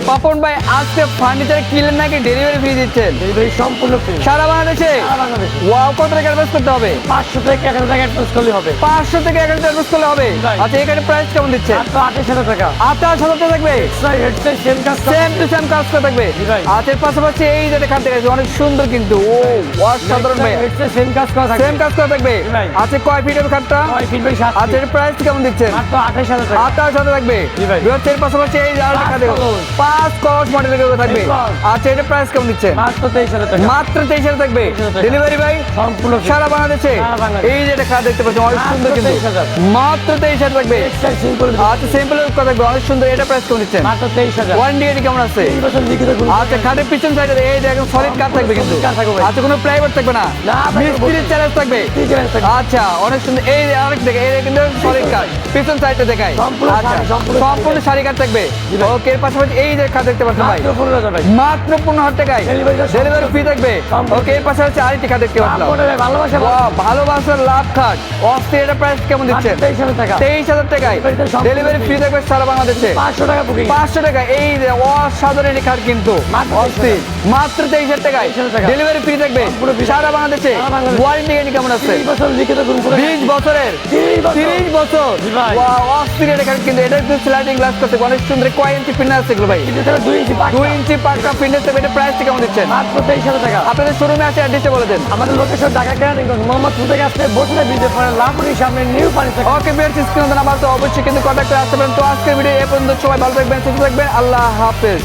পাপন ভাই আজকে ফার্নিচার কিনলেন নাকি ডেলিভারি ফ্রি দিচ্ছেন? ডেলিভারি সম্পূর্ণ ফ্রি সারা বাংলাদেশে? সারা বাংলাদেশে। ওয়াও, কত টাকা অ্যাডভান্স করতে হবে? 500 থেকে 1000 টাকা অ্যাডভান্স করলে হবে। 500 থেকে 1000 অ্যাডভান্স করলে হবে। Right. আচ্ছা, এখানে প্রাইস কেমন দিচ্ছে? মাত্র 28000 টাকা। 28,000 টাকা থাকবে। হেডসেট সেম কাজ সেম টু সেম কাজ করে থাকবে। Right. আচ্ছা, এর পাশাপাশি এই যে খাট দেখাচ্ছি অনেক সুন্দর কিন্তু ও অসাধারণ ভাই। হেডসেট সেম কাজ করা থাকে। সেম কাজ করে থাকবে। Right. আচ্ছা, কয় ফিটের খাটটা? 9 ফিট বাই 7 আচ্ছা, এর প্রাইস কেমন দিচ্ছেন? মাত্র 28000 টাকা। 28,000 থাকবে। জি ভাই। এর পাশাপাশি এই যে আরেকটা খাট দেখো, colors। 5 কলস মডেলের কেউ থাকবে। Plus। আচ্ছা, এর প্রাইস কেমন দিচ্ছেন? মাত্র 23000 টাকা। মাত্র 23,000 থাকবে। 23,000 টাকা। ডেলিভারি ভাই সম্পূর্ণ free। সারা বাংলাদেশে? সারা বাংলাদেশে। এই যে এটা খাট দেখতে পাচ্ছেন অনেক মাত্র সুন্দর কিন্তু 23,000 মাত্র 23,000 থাকবে। হেডসেট সিম্পল আচ্ছা, সিম্পল কথা থাকবে অনেক সুন্দর। এটা প্রাইস কেমন দিচ্ছেন? মাত্র 23000। ওয়ারেন্টি এটি কেমন আছে? 3 বছর লিখিত গুণ। আচ্ছা, খাটের পিছন সাইডে এই যে একদম সলিড কাঠ থাকবে কিন্তু। কাঠ থাকবে ভাই। আচ্ছা, কোনো প্লাইবোর্ড থাকবে না? না, ভাই, মিস্ত্রির চ্যালেঞ্জ থাকবে। ঠিক আছে। আচ্ছা, অনেক সুন্দর। এই যে আরেক দেখে এই কিন্তু সলিড কাঠ পিছন সাইডে দেখায়। সম্পূর্ণ আচ্ছা, শাড়ি, সম্পূর্ণ সম্পূর্ণ শাড়ি কাঠ থাকবে। জি ভাই। ওকে, এর পাশাপাশি এই যে খাট দেখতে পাচ্ছেন ভাই মাত্র 15000 ভাই। মাত্র 15,000 টাকায় Delivery টা ডেলিভারি ফ্রি থাকবে। সম্পূর্ণ ওকে, এর পাশাপাশি আরেকটি খাট দেখতে পাচ্লাম। আপনে ভালোবাসা বাহ, ভালোবাসার লাভ খাট অস্থির। এটা প্রাইস কেমন দিচ্ছেন? 23000 টাকা। 23,000 টাকায় Delivery টা সম্পূর্ণ ডেলিভারি ফ্রি free। থাকবে সারা বাংলাদেশে। 500 টাকা বুকিং। 500 টাকা। এই যে অসাধারণ এই খাট কিন্তু মাত্র অস্থির। মাত্র 23,000 টাকায় 23,000 টাকা। ডেলিভারি ফ্রি থাকবে সম্পূর্ণ free। সারা বাংলাদেশে। সারা বাংলাদেশে। ওয়ারেন্টি গ্যারান্টি কেমন আছে? 3 বছর লিখিত গুণ করে। 20 বছরের। 30 বছর। 30 বছর। জি ভাই। ওয়াও, অস্থির এটা খাট কিন্তু। এটা কিন্তু স্লাইডিং গ্লাস করতে অনেক সুন্দর। কয় ইঞ্চি ফিটনেস আছে এগুলো ভাই? কিন্তু তারা 2 ইঞ্চি পাকা। 2 ইঞ্চি পাক্কা ফিটনেস থাকবে। এটা প্রাইস কেমন দিচ্ছেন? মাত্র 23000 টাকা। আপনাদের শোরুমে আছে, অ্যাড্রেসটা বলে দেন। আমাদের লোকেশন ঢাকা কেরানীগঞ্জ মোহাম্মদপুর থেকে আসলে বসলে ব্রিজের পরে লাভপুরের সামনে নিউ পানি থেকে। ওকে ভিউয়ার্স, স্ক্রিনে নাম্বার তো অবশ্যই কিন্তু কন্ট্যাক্ট করে আসতে পারেন। তো আজকের ভিডিও এ পর্যন্ত। সবাই ভালো থাকবেন, সুস্থ থাকবেন। আল্লাহ হাফেজ।